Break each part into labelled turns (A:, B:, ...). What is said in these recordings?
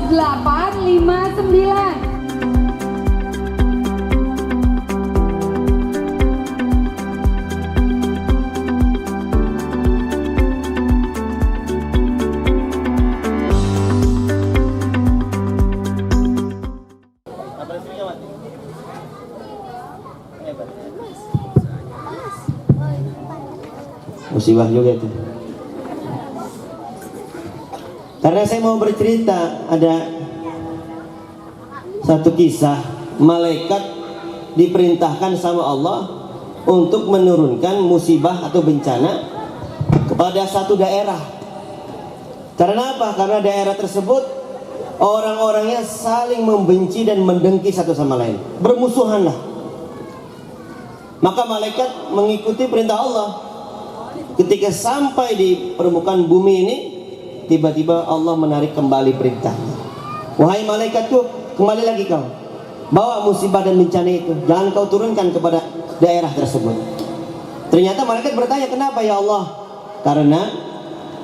A: 0859.
B: Musibah juga itu. Karena saya mau bercerita, ada satu kisah malaikat diperintahkan sama Allah untuk menurunkan musibah atau bencana kepada satu daerah. Karena apa? Karena daerah tersebut orang-orangnya saling membenci dan mendengki satu sama lain, bermusuhan lah. Maka malaikat mengikuti perintah Allah. Ketika sampai di permukaan bumi ini, tiba-tiba Allah menarik kembali perintahnya. Wahai malaikatku, kembali lagi kau. Bawa musibah dan bencana itu, jangan kau turunkan kepada daerah tersebut. Ternyata malaikat bertanya, kenapa ya Allah? Karena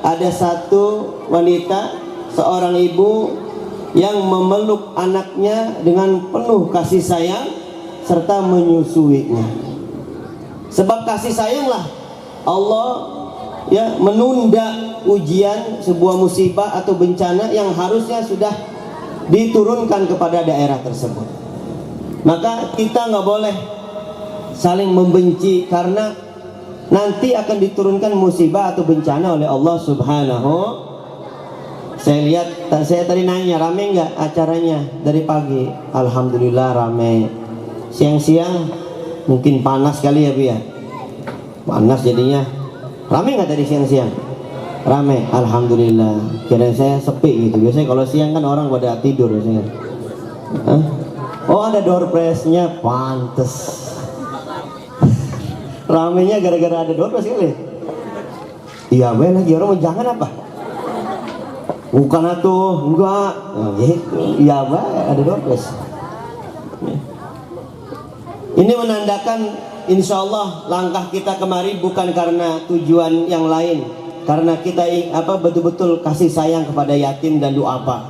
B: ada satu wanita, seorang ibu yang memeluk anaknya dengan penuh kasih sayang serta menyusuinya. Sebab kasih sayanglah Allah ya menunda ujian sebuah musibah atau bencana yang harusnya sudah diturunkan kepada daerah tersebut. Maka kita nggak boleh saling membenci, karena nanti akan diturunkan musibah atau bencana oleh Allah Subhanahu. Saya tadi nanya, rame nggak acaranya dari pagi? Alhamdulillah rame. Siang-siang mungkin panas kali ya Bu ya. Panas jadinya. Rame nggak tadi siang-siang? Rame, alhamdulillah. Kirain saya sepi gitu. Biasanya kalau siang kan orang pada tidur biasanya. Hah? Oh ada door prize-nya, pantes. Ramenya gara-gara ada door prize kali. Iya be lagi orang mau jangan apa? Bukan atuh, enggak. Nah, gitu. Iya be ada door prize. Ini menandakan insya Allah langkah kita kemari bukan karena tujuan yang lain, karena kita betul-betul kasih sayang kepada yatim dan duafa.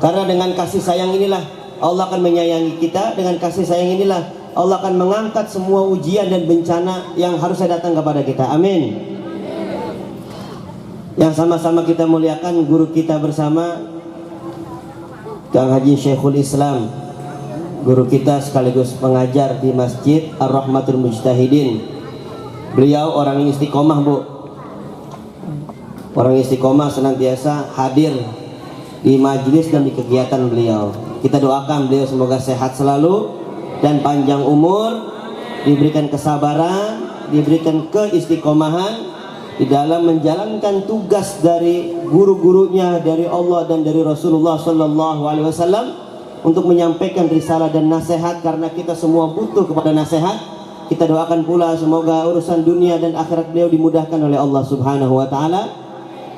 B: Karena dengan kasih sayang inilah Allah akan menyayangi kita. Dengan kasih sayang inilah Allah akan mengangkat semua ujian dan bencana yang harusnya datang kepada kita. Amin. Yang sama-sama kita muliakan guru kita bersama, Kang Haji Syekhul Islam, guru kita sekaligus pengajar di Masjid Ar-Rahmatul Mujtahidin. Beliau orang yang istiqomah Bu. Orang istiqomah senantiasa hadir di majelis dan di kegiatan beliau. Kita doakan beliau semoga sehat selalu dan panjang umur, diberikan kesabaran, diberikan keistiqomahan di dalam menjalankan tugas dari guru-gurunya, dari Allah dan dari Rasulullah Sallallahu Alaihi Wasallam, untuk menyampaikan risalah dan nasihat, karena kita semua butuh kepada nasihat. Kita doakan pula semoga urusan dunia dan akhirat beliau dimudahkan oleh Allah Subhanahu wa taala,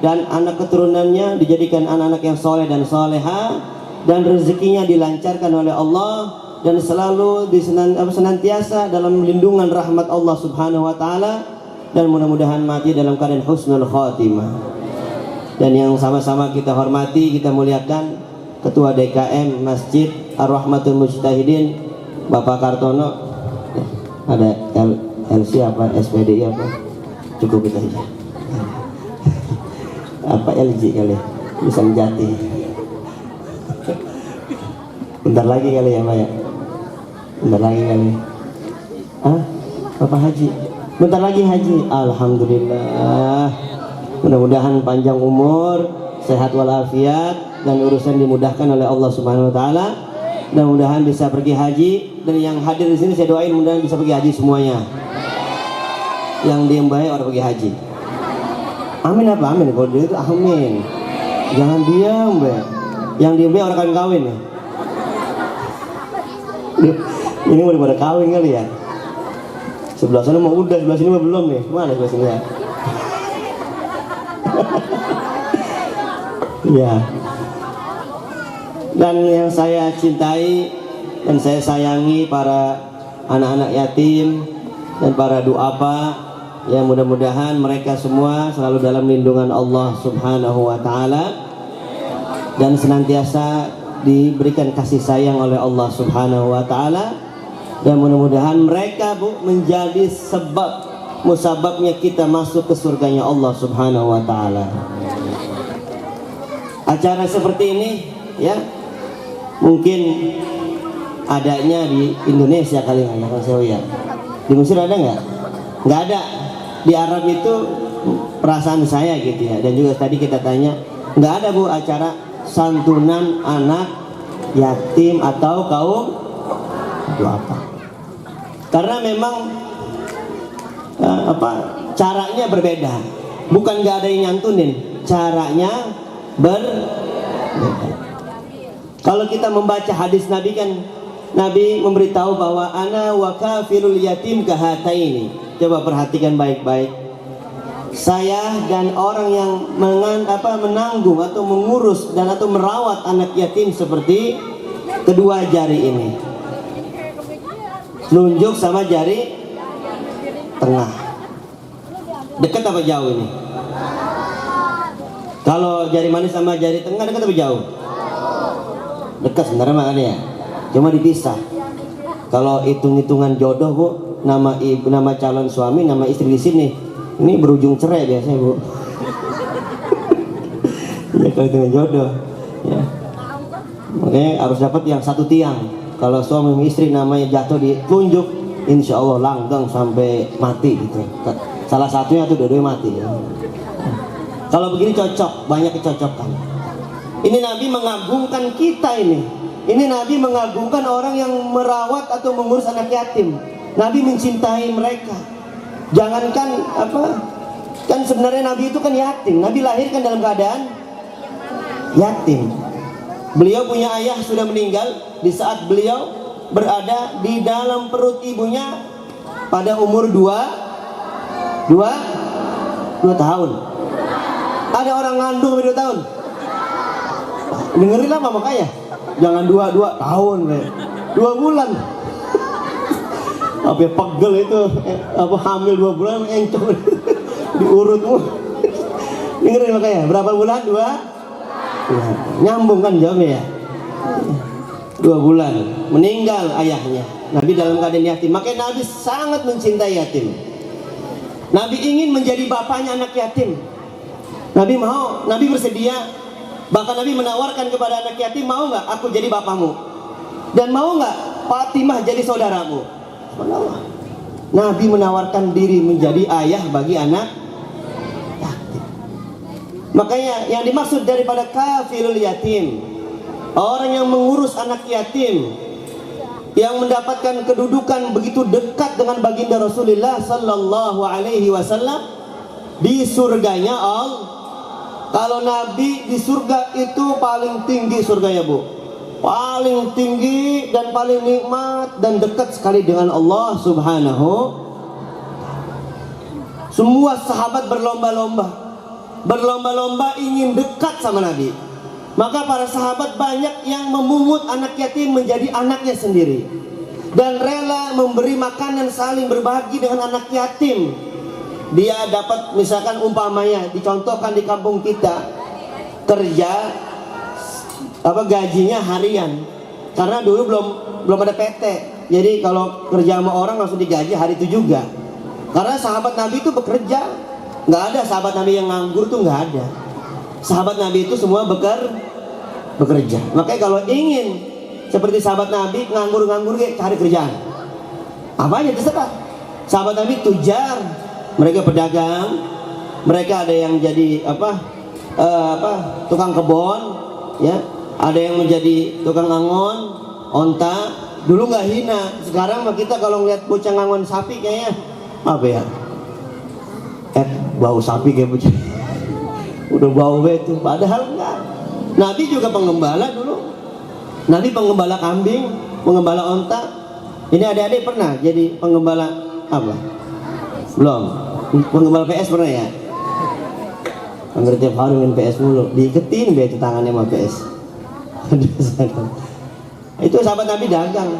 B: dan anak keturunannya dijadikan anak-anak yang soleh dan soleha, dan rezekinya dilancarkan oleh Allah, dan selalu senantiasa dalam lindungan rahmat Allah Subhanahu wa taala, dan mudah-mudahan mati dalam keadaan husnul khatimah. Dan yang sama-sama kita hormati, kita muliakan Ketua DKM Masjid Ar-Rahmatul Mujtahidin Bapak Kartono. Ada LC apa SPDI apa? Cukup kita aja. Apa LG kali? Bisa menjati. Bentar lagi kali ya Pak ya. Bentar lagi kali. Bapak Haji. Bentar lagi Haji. Alhamdulillah. Mudah-mudahan panjang umur, sehat walafiat, dan urusan dimudahkan oleh Allah Subhanahu wa taala. Dan mudah-mudahan bisa pergi haji, dan yang hadir di sini saya doain mudah-mudahan bisa pergi haji semuanya. Yang diem baik orang pergi haji. Amin apa amin? Kalau dia itu amin. Jangan diam be. Yang diem baik orang kawin ya. Ini mau pada kawin kali ya. Sebelah sana mau udah, sebelah sini mah belum nih. Mana sebelah sini ya? Ya. Dan yang saya cintai dan saya sayangi para anak-anak yatim dan para duafa, ya mudah-mudahan mereka semua selalu dalam lindungan Allah Subhanahu wa taala. dan senantiasa diberikan kasih sayang oleh Allah Subhanahu wa taala, dan mudah-mudahan mereka Bu menjadi sebab musababnya kita masuk ke surganya Allah Subhanahu wa taala. Acara seperti ini ya mungkin adanya di Indonesia kali ya Kang Sewi ya. Di Mesir ada nggak? Nggak ada. Di Arab itu perasaan saya gitu ya. Dan juga tadi kita tanya, nggak ada Bu acara santunan anak yatim atau kaum duafa. Karena memang caranya berbeda. Bukan nggak ada yang nyantunin, caranya berbeda. Kalau kita membaca hadis Nabi kan, Nabi memberitahu bahwa ana wa kafilul yatim kahataini. Coba perhatikan baik-baik. Saya dan orang yang menanggung atau mengurus dan atau merawat anak yatim seperti kedua jari ini. Nunjuk sama jari tengah. Dekat apa jauh ini? Kalau jari manis sama jari tengah dekat apa jauh? Dekat sebenarnya makanya ya. Cuma dipisah. Kalau hitung-hitungan jodoh Bu, nama ibu, nama calon suami, nama istri di sini, ini berujung cerai biasanya Bu. Ya kalau hitungan jodoh, ya. Makanya harus dapat yang satu tiang. Kalau suami istri namanya jatuh ditunjuk, insya Allah langgeng sampai mati gitu. Salah satunya atau dua-duanya mati. Ya. Kalau begini cocok, banyak kecocokan. Ini Nabi mengagungkan kita ini. Ini Nabi mengagungkan orang yang merawat atau mengurus anak yatim. Nabi mencintai mereka. Jangankan kan sebenarnya Nabi itu kan yatim. Nabi lahirkan dalam keadaan yatim. Beliau punya ayah sudah meninggal di saat beliau berada di dalam perut ibunya pada umur 2 tahun. Ada orang ngandung 2 tahun. Dengerin apa makanya? Jangan 2 tahun, 2 bulan. Apa pegel itu, hamil 2 bulan encok diurut mu. Dengerin makanya, berapa bulan? 2? Nyambung kan jawabnya ya. 2 bulan meninggal ayahnya. Nabi dalam keadaan yatim. Makanya Nabi sangat mencintai yatim. Nabi ingin menjadi bapaknya anak yatim. Nabi mau, Nabi bersedia. Bahkan Nabi menawarkan kepada anak yatim, mau nggak aku jadi bapakmu? Dan mau nggak Fatimah jadi saudaramu? Nabi menawarkan diri menjadi ayah bagi anak yatim. Makanya yang dimaksud daripada kafilul yatim, orang yang mengurus anak yatim, yang mendapatkan kedudukan begitu dekat dengan baginda Rasulullah Sallallahu Alaihi Wasallam di surganya Allah. Kalau Nabi di surga itu paling tinggi surganya Bu, paling tinggi dan paling nikmat dan dekat sekali dengan Allah Subhanahu. Semua sahabat berlomba-lomba ingin dekat sama Nabi. Maka para sahabat banyak yang memungut anak yatim menjadi anaknya sendiri, dan rela memberi makanan, saling berbagi dengan anak yatim. Dia dapat, misalkan umpamanya dicontohkan di kampung kita, kerja gajinya harian, karena dulu belum ada PT. Jadi kalau kerja sama orang langsung digaji hari itu juga. Karena sahabat Nabi itu bekerja, nggak ada sahabat Nabi yang nganggur tuh, nggak ada. Sahabat Nabi itu semua bekerja. Makanya kalau ingin seperti sahabat Nabi nganggur cari kerjaan. Apa aja terserah. Sahabat Nabi tujar. Mereka pedagang, mereka ada yang jadi tukang kebon, ya, ada yang menjadi tukang angon, onta. Dulu nggak hina, sekarang mah kita kalau ngeliat bocah ngangon sapi kayaknya apa ya? Bau sapi kayak bocah, udah bau itu. Padahal enggak. Nabi juga pengembala dulu. Nabi pengembala kambing, pengembala onta. Ini adik-adik pernah jadi pengembala apa? Belum. Pengembala PS pernah ya? Hampir tiap hari main PS mulu. Diiketin itu tangannya sama PS. Itu sahabat Nabi dagang.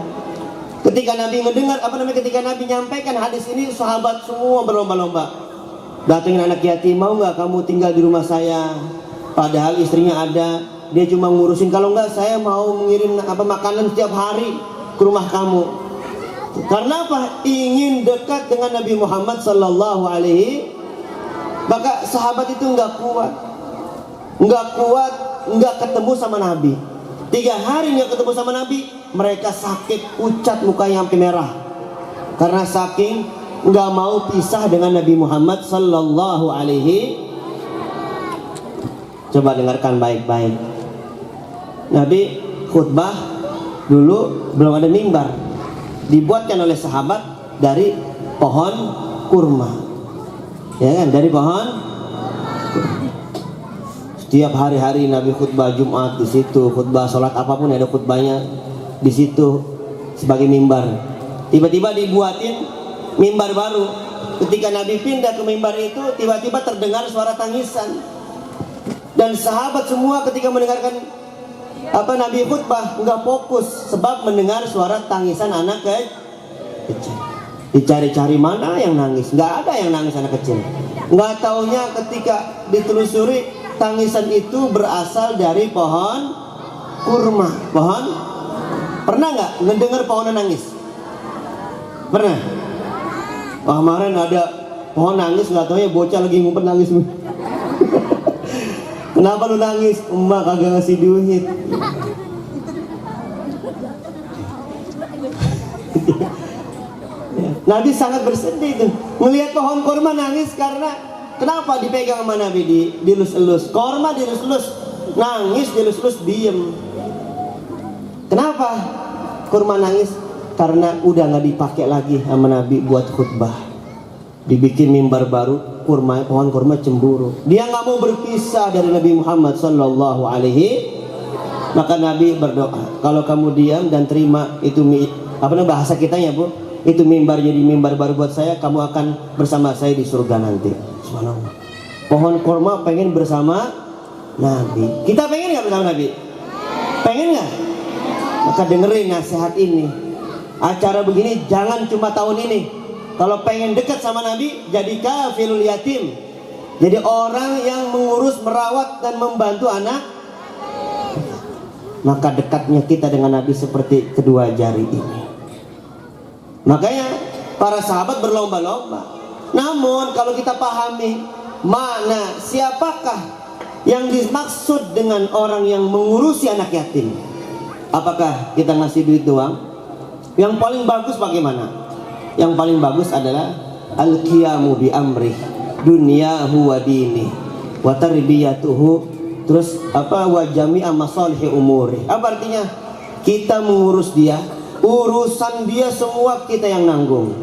B: Ketika Nabi mendengar ketika Nabi nyampaikan hadis ini, sahabat semua berlomba-lomba. Datangin anak yatim, mau nggak kamu tinggal di rumah saya? Padahal istrinya ada, dia cuma ngurusin, kalau enggak saya mau mengirim makanan setiap hari ke rumah kamu. Karena apa? Ingin dekat dengan Nabi Muhammad sallallahu alaihi. Maka sahabat itu enggak kuat, enggak ketemu sama Nabi. 3 hari enggak ketemu sama Nabi, mereka sakit, pucat mukanya sampai merah. Karena saking enggak mau pisah dengan Nabi Muhammad sallallahu alaihi. Coba dengarkan baik-baik. Nabi khutbah dulu belum ada mimbar, dibuatkan oleh sahabat dari pohon kurma, ya kan, dari pohon. Setiap hari-hari Nabi khutbah Jumat di situ, khutbah sholat apapun ada khutbahnya di situ sebagai mimbar. Tiba-tiba dibuatin mimbar baru. Ketika Nabi pindah ke mimbar itu, tiba-tiba terdengar suara tangisan. Dan sahabat semua ketika mendengarkan Nabi khutbah nggak fokus, sebab mendengar suara tangisan anak kecil. Dicari-cari mana yang nangis, nggak ada yang nangis anak kecil. Nggak taunya ketika ditelusuri, tangisan itu berasal dari pohon kurma. Pohon, pernah nggak ngedengar pohon nangis? Pernah? Wah, kemarin ada pohon nangis, nggak taunya bocah lagi ngumpet nangis. Kenapa lu nangis? Emak kagak ngasih duit. Nabi sangat bersedih tuh melihat pohon kurma nangis. Karena kenapa dipegang sama Nabi, dilus-elus. Kurma dilus-elus, nangis dilus-elus, diem. Kenapa kurma nangis? Karena udah nggak dipakai lagi sama Nabi buat khutbah. Dibikin mimbar baru, pohon kurma cemburu. Dia nggak mau berpisah dari Nabi Muhammad sallallahu alaihi. Maka Nabi berdoa, kalau kamu diam dan terima itu bahasa kita ya Bu, itu mimbar jadi mimbar baru buat saya, kamu akan bersama saya di surga nanti. Subhanallah. Pohon kurma pengen bersama Nabi. Kita pengen nggak bersama Nabi? Pengen nggak? Maka dengerin nasihat ini. Acara begini jangan cuma tahun ini. Kalau pengen dekat sama Nabi, jadi kafilul yatim. Jadi orang yang mengurus, merawat dan membantu anak. Maka dekatnya kita dengan Nabi seperti kedua jari ini. Makanya para sahabat berlomba-lomba. Namun kalau kita pahami makna siapakah yang dimaksud dengan orang yang mengurusi anak yatim, apakah kita ngasih duit doang? Yang paling bagus bagaimana? Yang paling bagus adalah al-qiyamu bi amrih dunyahu wa dini wa tarbiyatuhu, terus wa jami'a masalihi umuri. Apa artinya? Kita mengurus dia, urusan dia semua kita yang nanggung,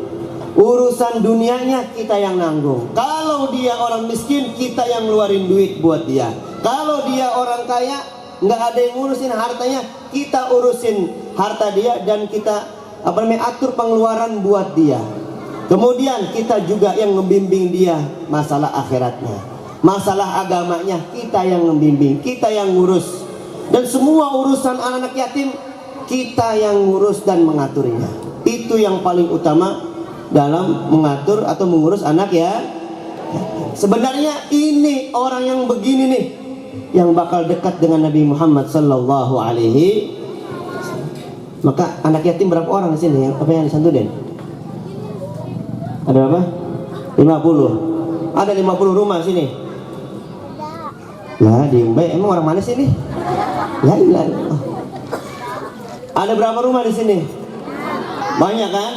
B: urusan dunianya kita yang nanggung. Kalau dia orang miskin, kita yang ngeluarin duit buat dia. Kalau dia orang kaya, nggak ada yang ngurusin hartanya, kita urusin harta dia dan kita atur pengeluaran buat dia. Kemudian kita juga yang membimbing dia masalah akhiratnya, masalah agamanya, kita yang membimbing, kita yang ngurus. Dan semua urusan anak-anak yatim kita yang ngurus dan mengaturnya. Itu yang paling utama dalam mengatur atau mengurus anak ya. Sebenarnya ini orang yang begini nih yang bakal dekat dengan Nabi Muhammad sallallahu alaihi. Maka anak yatim berapa orang di sini yang disantunin? Ada berapa? 50. Ada 50 rumah sini. Lah, diumbai emang orang mana sini? Ya ilah. Ada berapa rumah di sini? Banyak kan?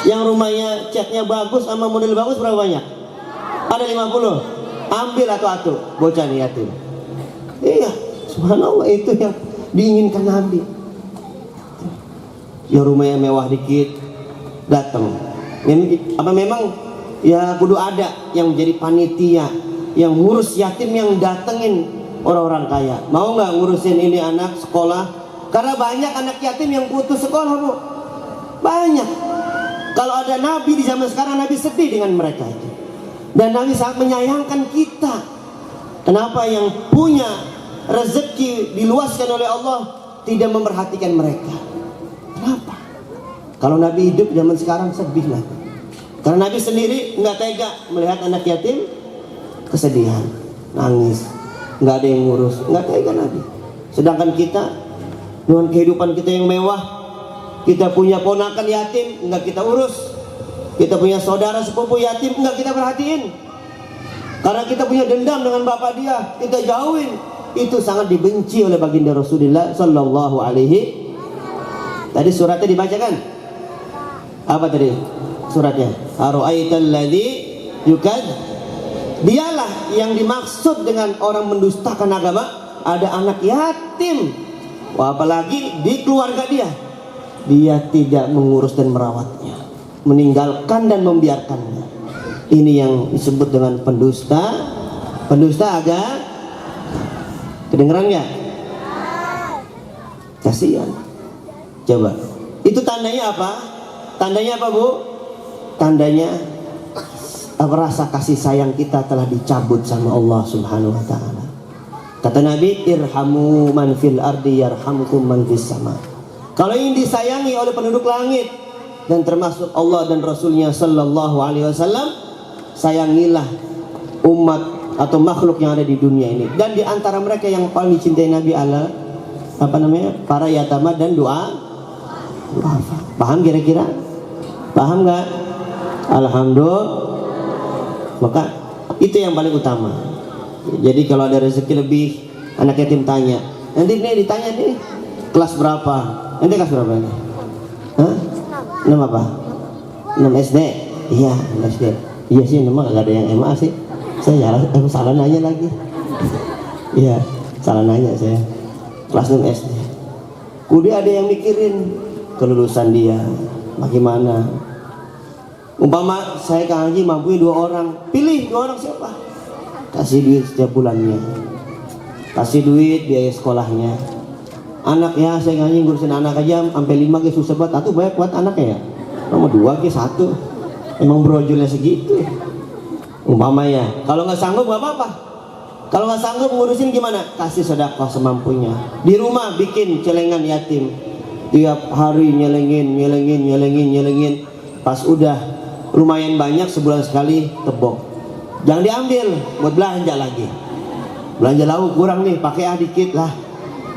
B: Yang rumahnya catnya bagus sama model bagus berapa banyak? Ada 50. Ambil atu-atu bocah nih yatim. Iya, subhanallah, itu yang diinginkan Nabi. Ya rumahnya mewah dikit datang. Memang ya kudu ada yang menjadi panitia yang ngurus yatim, yang datengin orang-orang kaya. Mau nggak ngurusin ini anak sekolah? Karena banyak anak yatim yang putus sekolah Bu. Banyak. Kalau ada Nabi di zaman sekarang, Nabi sedih dengan mereka itu. Dan Nabi sangat menyayangkan kita. Kenapa yang punya rezeki diluaskan oleh Allah tidak memperhatikan mereka? Kenapa? Kalau Nabi hidup zaman sekarang sedih lah. Karena Nabi sendiri nggak tega melihat anak yatim kesedihan, nangis, nggak ada yang ngurus, nggak tega Nabi. Sedangkan kita dengan kehidupan kita yang mewah, kita punya ponakan yatim enggak kita urus, kita punya saudara sepupu yatim enggak kita perhatiin, karena kita punya dendam dengan bapak dia, kita jauhin. Itu sangat dibenci oleh baginda Rasulullah sallallahu alaihi. Tadi suratnya dibacakan apa tadi suratnya? Ara'aital ladzi yukad. Dialah yang dimaksud dengan orang mendustakan agama. Ada anak yatim, wah, apalagi di keluarga dia tidak mengurus dan merawatnya, meninggalkan dan membiarkannya. Ini yang disebut dengan pendusta agama. Kedengeran nggak? Kasihan. Coba. Itu tandanya apa? Tandanya apa, Bu? Tandanya rasa kasih sayang kita telah dicabut sama Allah Subhanahu wa taala. Kata Nabi, irhamu man fil ardi yarhamkum man fis sama. Kalau ingin disayangi oleh penduduk langit dan termasuk Allah dan Rasulnya sallallahu alaihi wasallam, sayangilah umat atau makhluk yang ada di dunia ini. Dan di antara mereka yang paling dicintai Nabi Allah para yatama dan doa. Paham kira-kira? Paham nggak? Alhamdulillah. Maka itu yang paling utama. Jadi kalau ada rezeki lebih, anak yatim tanya. Nanti nih ditanya nih, kelas berapa? Nanti kelas berapa ini? Hah? 6 apa? 6 SD? Iya, 6 SD. Iya sih, memang gak ada yang MA sih. Saya salah nanya lagi. Iya, salah nanya saya. Kelas 6 SD. Udah ada yang mikirin kelulusan dia, bagaimana. Umpama saya Kang Haji mampu 2 orang, pilih 2 orang siapa? Kasih duit setiap bulannya, kasih duit biaya sekolahnya. Anak ya, saya Kang Haji ngurusin anak aja sampai 5 ke susah banget. Atau banyak buat anaknya ya. Nomor 2 ke 1. Emang brojolnya segitu. Umpama ya, kalau nggak sanggup nggak apa-apa. Kalau nggak sanggup ngurusin gimana? Kasih sedekah semampunya. Di rumah bikin celengan yatim. Tiap hari nyelengin. Pas udah lumayan banyak, sebulan sekali tebok. Jangan diambil buat belanja lagi. Belanja lauk kurang nih, pakai dikit lah.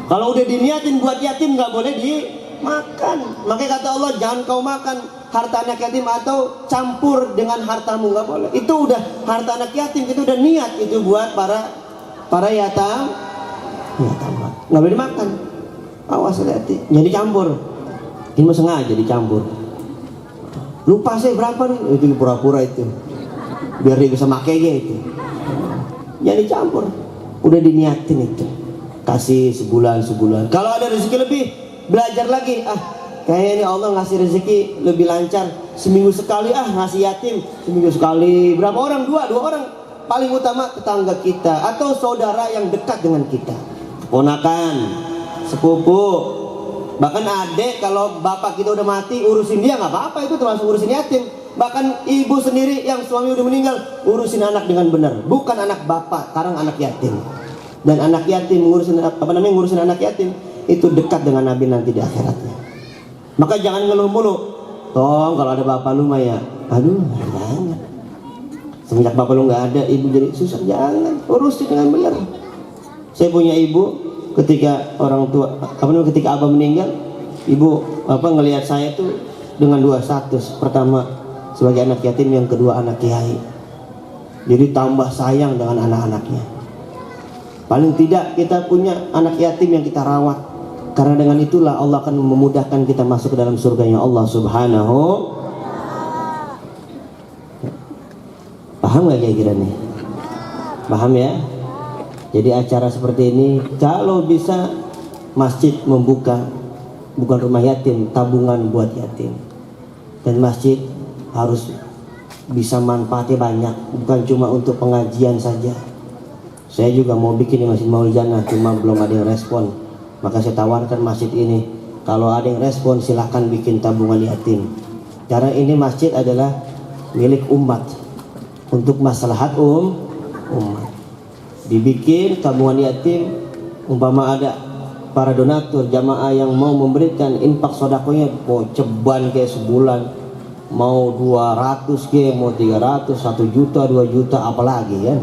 B: Kalau udah diniatin buat yatim nggak boleh dimakan. Makanya kata Allah, jangan kau makan harta anak yatim atau campur dengan hartamu, nggak boleh. Itu udah harta anak yatim, itu udah niat itu buat para yatim, nggak boleh dimakan. Awas hati, jadi campur. Ini mah sengaja dicampur. Lupa saya berapa nih, itu pura-pura itu, biar dia bisa makainya itu. Jadi campur, udah diniatin itu. Kasih sebulan. Kalau ada rezeki lebih, belajar lagi. Kayaknya Allah ngasih rezeki lebih lancar, seminggu sekali ngasih yatim, seminggu sekali. Berapa orang? 2 orang. Paling utama tetangga kita atau saudara yang dekat dengan kita, ponakan, sepupu, bahkan adik. Kalau bapak kita udah mati, urusin dia nggak apa-apa, itu termasuk urusin yatim. Bahkan ibu sendiri yang suami udah meninggal, urusin anak dengan benar, bukan anak bapak, sekarang anak yatim. Dan anak yatim ngurusin anak yatim itu dekat dengan Nabi nanti di akhiratnya. Maka jangan ngeluh mulu. Tong, kalau ada bapak lu mah ya, aduh, jangan. Semenjak bapak lu nggak ada, ibu jadi susah. Jangan, urusin dengan benar. Saya punya ibu, ketika ketika abah meninggal, ibu ngelihat saya tuh dengan 2 status. Pertama sebagai anak yatim, yang kedua anak kiai. Jadi tambah sayang dengan anak-anaknya. Paling tidak kita punya anak yatim yang kita rawat. Karena dengan itulah Allah akan memudahkan kita masuk ke dalam surganya Allah Subhanahu. Paham gak kira-kira nih? Paham ya? Jadi acara seperti ini, kalau bisa masjid membuka, bukan rumah yatim, tabungan buat yatim. Dan masjid harus bisa manfaatnya banyak, bukan cuma untuk pengajian saja. Saya juga mau bikin di Masjid Maulana, cuma belum ada yang respon. Maka saya tawarkan masjid ini, kalau ada yang respon silahkan bikin tabungan yatim. Karena ini masjid adalah milik umat, untuk maslahat umat. Dibikin tabungan yatim, umpama ada para donatur jamaah yang mau memberikan infak sodakonya, mau ceban kayak sebulan, mau 200 kayak, mau 300, 1 juta, 2 juta, apalagi kan,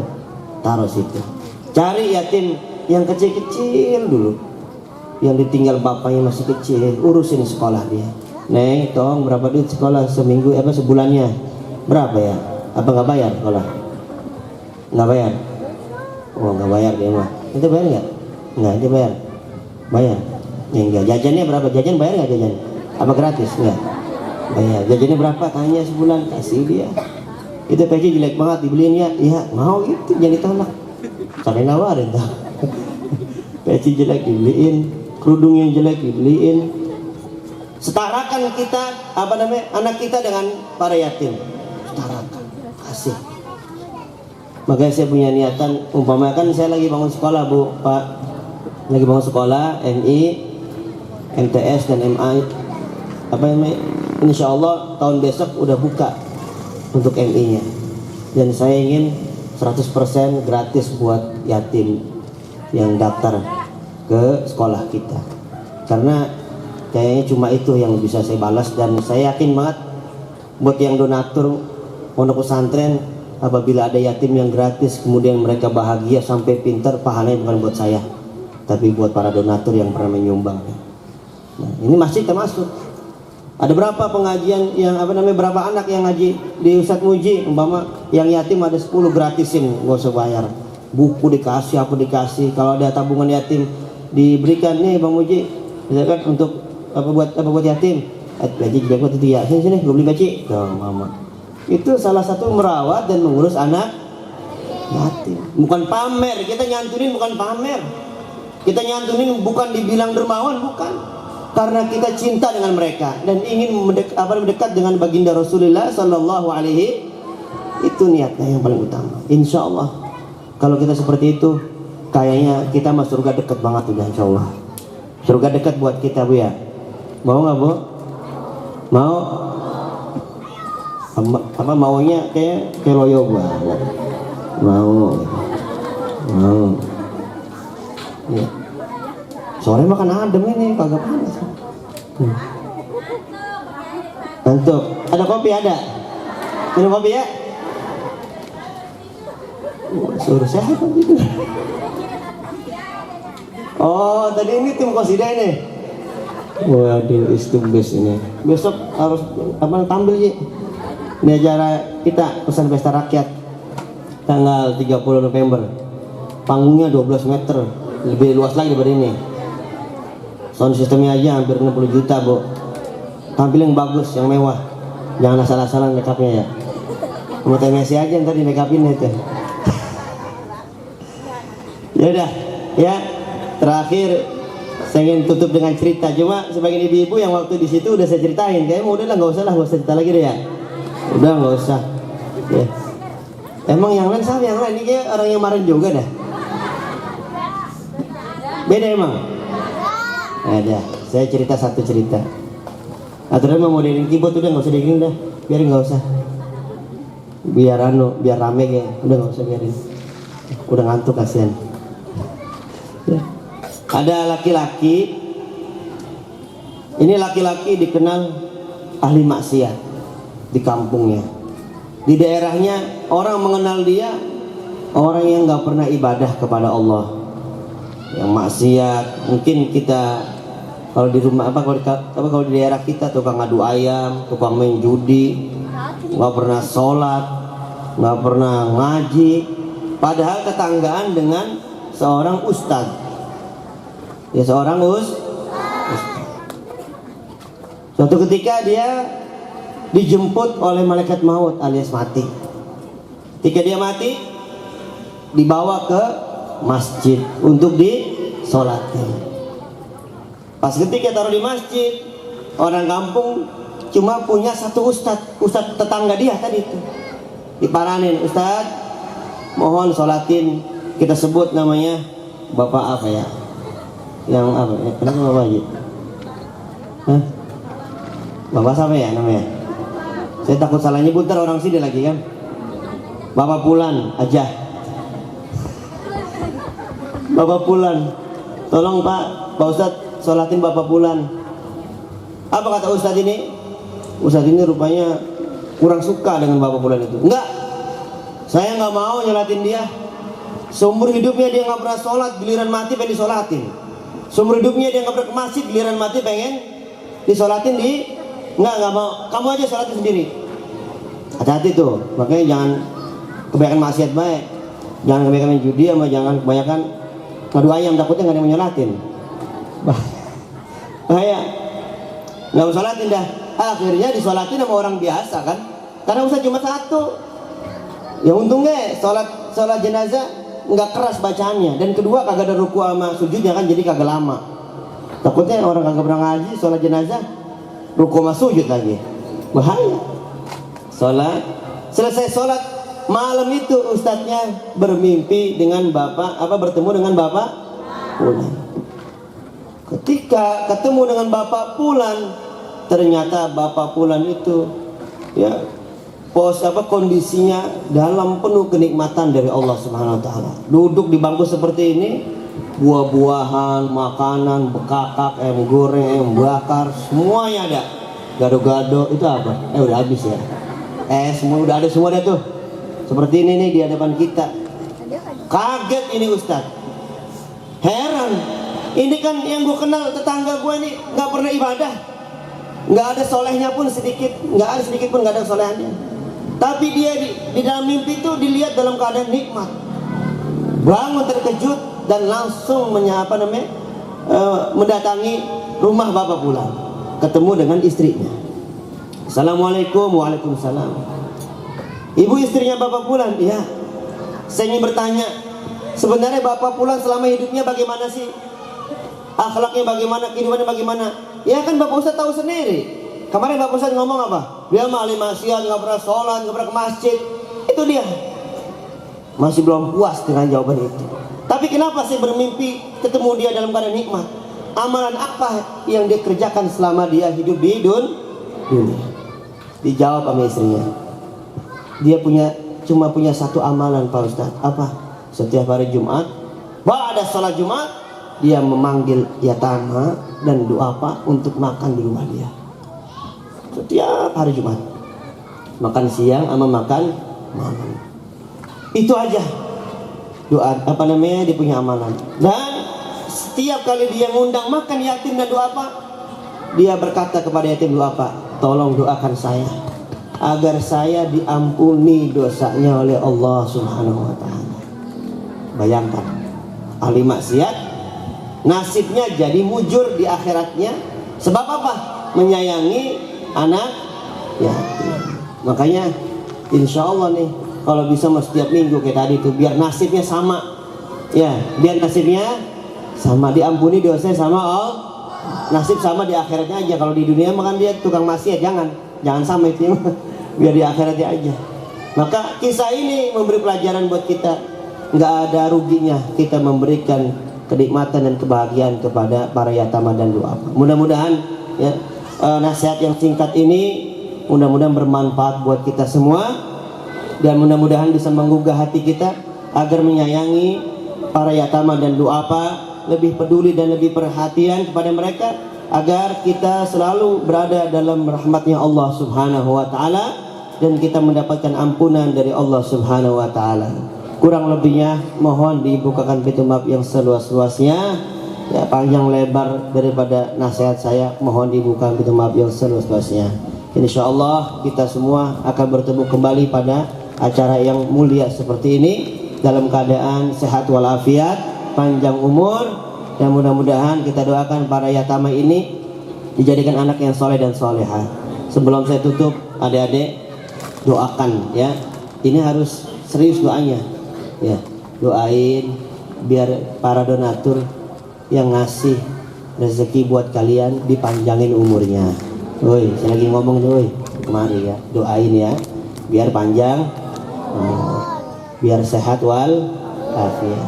B: taruh situ. Cari yatim yang kecil-kecil dulu, yang ditinggal bapaknya masih kecil, urusin sekolah dia. Neng, tolong berapa duit sekolah seminggu sebulannya? Berapa ya? Apa nggak bayar sekolah? Nggak bayar? Oh nggak bayar dia mah. Itu bayar nggak? Nggak, dia bayar. Bayar. Ya, enggak. Jajannya berapa? Jajan bayar nggak jajan? Apa gratis? Nggak. Bayar. Jajannya berapa? Tanya sebulan, kasih dia. Itu peci jelek banget, dibeliin ya? Iya, mau itu, jangan ditolak. Sampai nawarin tuh. Peci jelek dibeliin, kerudung yang jelek dibeliin. Setarakan kita anak kita dengan para yatim. Setarakan, kasih. Makanya saya punya niatan, umpamanya kan saya lagi bangun sekolah Bu, Pak, lagi bangun sekolah MI, MTS dan MA. Insya Allah tahun besok udah buka untuk MI-nya. Dan saya ingin 100% gratis buat yatim yang daftar ke sekolah kita. Karena kayaknya cuma itu yang bisa saya balas, dan saya yakin banget buat yang donatur pondok pesantren, apabila ada yatim yang gratis kemudian mereka bahagia sampai pintar, pahalanya bukan buat saya tapi buat para donatur yang pernah menyumbang. Nah, ini masih termasuk. Ada berapa pengajian yang berapa anak yang ngaji di Ustadz Muji, umpama yang yatim ada 10 gratisin, nggak usah bayar. Buku dikasih, apa dikasih. Kalau ada tabungan yatim diberikan nih Bang Muji, misalkan untuk apa buat yatim. Gaji juga buat itu ya. Sini gue beli gaji. Tuh mama. Itu salah satu merawat dan mengurus anak yatim. Bukan pamer, kita nyantunin bukan pamer. Kita nyantunin bukan dibilang dermawan, bukan. Karena kita cinta dengan mereka dan ingin mendekat dengan baginda Rasulullah Sallallahu Alaihi. Itu niatnya yang paling utama. Insya Allah kalau kita seperti itu, kayaknya kita masuk surga dekat banget udah, insya Allah. Surga dekat buat kita Bu ya. Mau nggak Bu? Mau? Maunya kayak loyo banget. Mau. Ya. Sore makan adem ini, kagak panas. Untuk ada kopi ada? Minum kopi ya? Suruh siapa gitu? Oh, tadi ini tim Qasidah ini. Waduh, istumbes ini. Besok harus tampil sih. Ini acara kita pesan pesta rakyat tanggal 30 November. Panggungnya 12 meter, lebih luas lagi daripada ini. Sound sistemnya aja hampir 60 juta Bu. Tampil yang bagus, yang mewah. Jangan asal-asalan make upnya ya. Mau Messi aja ntar di make upin itu. Ya udah, ya. Terakhir saya ingin tutup dengan cerita. Cuma sebagian ibu-ibu yang waktu di situ udah saya ceritain. Kayaknya mau udahlah nggak usah cerita lagi deh ya. Udah nggak usah. Ya. Emang yang lain sama yang lain ini kayak orang yang marah juga dah. Beda emang. Ada, saya cerita satu cerita. Aturan mau modelin keyboard udah nggak usah dikirim dah, biarin nggak usah. Biar rame kayak, udah nggak usah biarin. Udah ngantuk kasihan. Ya. Ada laki-laki, ini laki-laki dikenal ahli maksiat di kampungnya. Di daerahnya orang mengenal dia orang yang nggak pernah ibadah kepada Allah. Yang maksiat, mungkin kita kalau di rumah kalau di daerah kita tukang ngadu ayam, tukang main judi, nggak pernah sholat, nggak pernah ngaji, padahal tetanggaan dengan seorang ustadz. Ya seorang ustadz. Suatu ketika dia dijemput oleh malaikat maut alias mati. Ketika dia mati, dibawa ke masjid untuk disolatin. Pas ketika taruh di masjid, orang kampung cuma punya satu ustadz tetangga dia tadi itu. Diparanin, ustadz mohon solatin, kita sebut namanya bapak apa ya? Yang apa ya? Kenapa bapak aja? Hah? Bapak siapa ya namanya? Saya takut salah nyebut ntar orang sini lagi kan. Bapak Pulan aja. Bapak Pulan, tolong Pak Ustadz sholatin Bapak Pulan. Apa kata Ustadz ini? Ustadz ini rupanya kurang suka dengan Bapak Pulan itu. Enggak, saya nggak mau nyolatin dia. Seumur hidupnya dia nggak pernah sholat, giliran mati pengen disolatin. Seumur hidupnya dia nggak pernah ke masjid, giliran mati pengen disolatin nggak mau. Kamu aja sholatin sendiri. Hati-hati tuh, makanya jangan kebanyakan maksiat baik, jangan kebanyakan main judi, sama jangan kebanyakan ngadu ayam, takutnya nggak ada yang menyolatin. Bahaya, nggak mau sholatin dah. Akhirnya disolatin sama orang biasa kan, karena usah cuma satu. Ya untungnya sholat jenazah nggak keras bacaannya, dan kedua kagak ada ruku sama sujudnya kan, jadi kagak lama. Takutnya orang kagak pernah ngaji sholat jenazah ruku sama sujud lagi, bahaya. Selesai sholat malam itu ustadznya bermimpi dengan bertemu dengan bapak Fulan. Ketika ketemu dengan bapak Fulan, ternyata bapak Fulan itu ya kondisinya dalam penuh kenikmatan dari Allah Subhanahu wa taala. Duduk di bangku seperti ini, buah-buahan, makanan, bekakak, ayam goreng, ayam bakar, semuanya ada. Gado-gado itu apa? Udah habis ya. Semua udah ada semua dah tuh. Seperti ini nih di hadapan kita. Kaget ini Ustaz. Heran. Ini kan yang gue kenal tetangga gue nih nggak pernah ibadah, nggak ada solehnya pun sedikit, nggak ada solehannya. Tapi dia di dalam mimpi itu dilihat dalam keadaan nikmat. Bangun terkejut dan langsung mendatangi rumah bapak Fulan, ketemu dengan istrinya. Assalamualaikum. Waalaikumsalam. Ibu istrinya bapak Fulan. Iya. Saya ingin bertanya, sebenarnya bapak Fulan selama hidupnya bagaimana sih? Akhlaknya bagaimana, kehidupannya bagaimana? Ya kan bapak Ustaz tahu sendiri. Kemarin bapak Ustaz ngomong apa? Dia ahli maksiat, nggak pernah sholat, nggak pernah ke masjid. Itu dia. Masih belum puas dengan jawaban itu. Tapi kenapa sih bermimpi ketemu dia dalam keadaan nikmat? Amalan apa yang dia kerjakan selama dia hidup di dunia? Dijawab sama istrinya. Dia cuma punya satu amalan Pak Ustaz. Apa? Setiap hari Jumat, ada sholat Jumat, dia memanggil yatama dan duafa untuk makan di rumah dia. Setiap hari Jumat, makan siang sama makan malam. Itu aja doa dia punya amalan. Dan setiap kali dia ngundang makan yatim dan duafa, dia berkata kepada yatim duafa, tolong doakan saya agar saya diampuni dosanya oleh Allah Subhanahu wa taala. Bayangkan, ahli maksiat nasibnya jadi mujur di akhiratnya. Sebab apa? Menyayangi anak yatim. Makanya insya Allah nih, kalau bisa setiap minggu kayak tadi tuh, biar nasibnya sama. Ya, biar nasibnya sama, diampuni dosanya sama Allah. Nasib sama di akhiratnya aja. Kalau di dunia makan dia tukang maksiat, jangan sama itu. Biar di akhiratnya aja. Maka kisah ini memberi pelajaran buat kita. Nggak ada ruginya kita memberikan kenikmatan dan kebahagiaan kepada para yatama dan duafa. Mudah-mudahan ya, nasihat yang singkat ini mudah-mudahan bermanfaat buat kita semua, dan mudah-mudahan bisa menggugah hati kita agar menyayangi para yatama dan duafa, lebih peduli dan lebih perhatian kepada mereka, agar kita selalu berada dalam rahmatnya Allah Subhanahu wa taala dan kita mendapatkan ampunan dari Allah Subhanahu wa taala. Kurang lebihnya mohon dibukakan pintu maaf yang seluas-luasnya. Ya, panjang lebar daripada nasihat saya, mohon dibuka pintu maaf yang seluas-luasnya. Insyaallah kita semua akan bertemu kembali pada acara yang mulia seperti ini dalam keadaan sehat walafiat, panjang umur, dan mudah-mudahan kita doakan para yatama ini dijadikan anak yang soleh dan soleha. Sebelum saya tutup, adik-adik doakan ya, ini harus serius doanya ya, doain biar para donatur yang ngasih rezeki buat kalian dipanjangin umurnya. Woi, saya lagi ngomong tuh, kemari ya, doain ya biar panjang, biar sehat walafiat,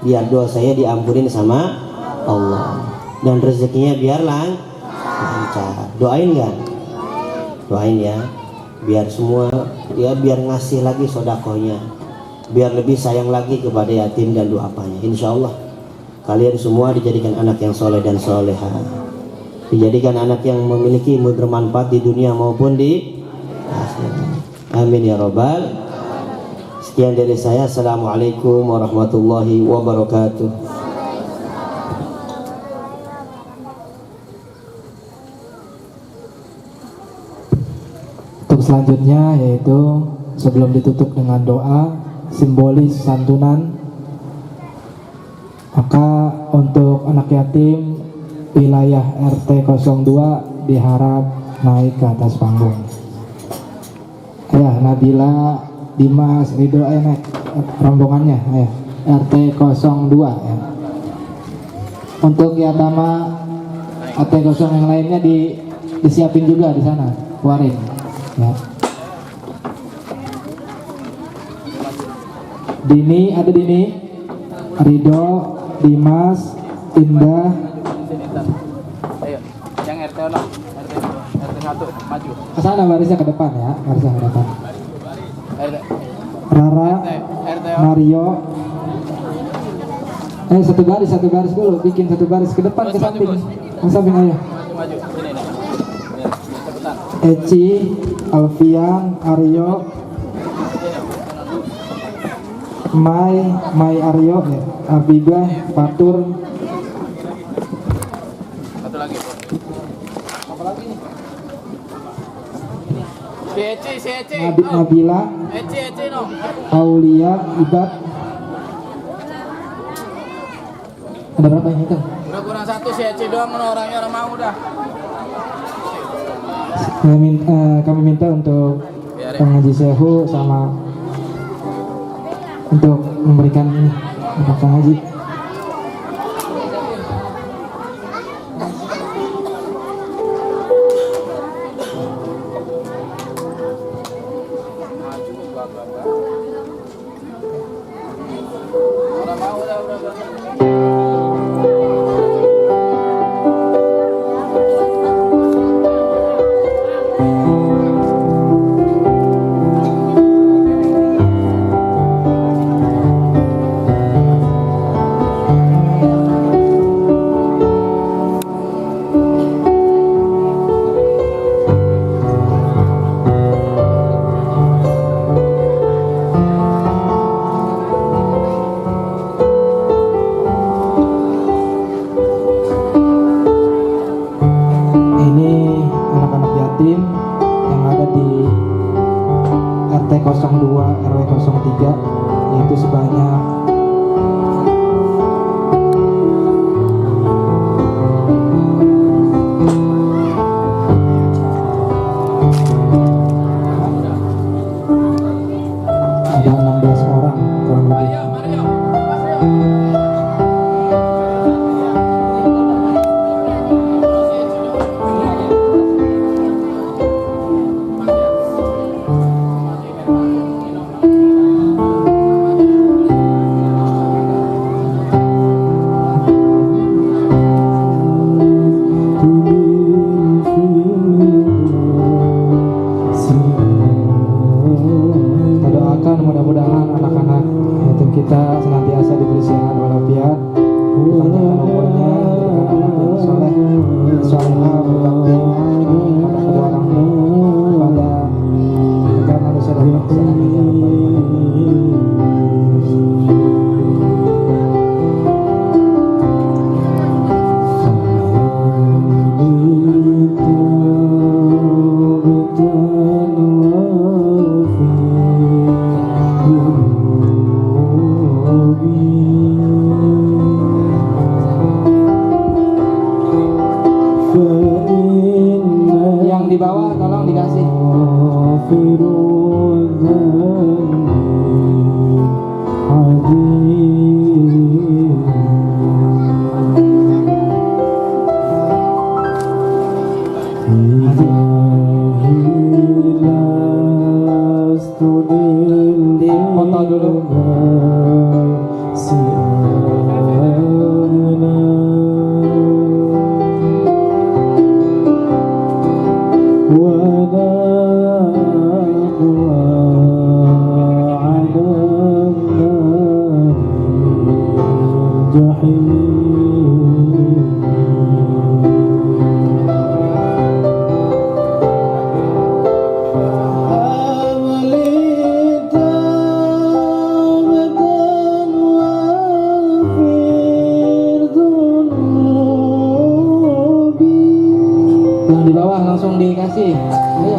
B: biar dosanya diampunin sama Allah, dan rezekinya biar lancar. Doain kan? Doain ya, biar semua ya, biar ngasih lagi sodakohnya, biar lebih sayang lagi kepada yatim dan duafanya. Insya Allah kalian semua dijadikan anak yang soleh dan soleha, dijadikan anak yang memiliki ilmu bermanfaat di dunia maupun di akhirat. Amin ya robbal. Sekian dari saya. Assalamualaikum warahmatullahi wabarakatuh.
A: Untuk selanjutnya yaitu sebelum ditutup dengan doa simbolis santunan, maka untuk anak yatim wilayah RT 02 diharap naik ke atas panggung. Ya, Nabila, Dimas, Ridho, naik rombongannya, ya. RT 02 ya. Untuk yatama RT 0 yang lainnya disiapin juga di sana, keluarin ya. Dini, ada Dini, Ridho, Dimas, Indah.
C: Ayo, yang RT 0, RT 1 maju.
A: Ke sana barisnya ke depan ya, barisnya ke depan. Rara,
C: RT
A: Mario. Satu baris dulu, bikin satu baris ke depan, ke samping. Ke samping ayo.
C: Maju. Sini nih. Cepetan.
A: Eci, Alfian, Aryo, Mai Aryo, ya. Abiba, Fatur.
C: Satu lagi. Apa lagi nih? Si Eci.
A: Nabila,
C: Eci no.
A: Aulia, Ibad. Ada berapa yang hitung?
C: Udah kurang satu si Eci doang, orangnya orang mau udah.
A: Kami minta untuk pengaji sehu sama untuk memberikan ini untuk pengaji.
C: Orang mau udah.
A: Yang ada di RT 02 RW 03 yaitu sebanyak 16 orang kurang lebih. Mudah-mudahan anak-anak yatim kita senantiasa diberi sehat walafiat, dipanjangkan umurnya, diberikan anak yang soleh, solehah, berbakti pada kedua orang tua, pada negara manusia dan bangsa. Amin ya rabbal yang di bawah tolong dikasih. Foto dulu. Yang di bawah langsung dikasih. Ayo.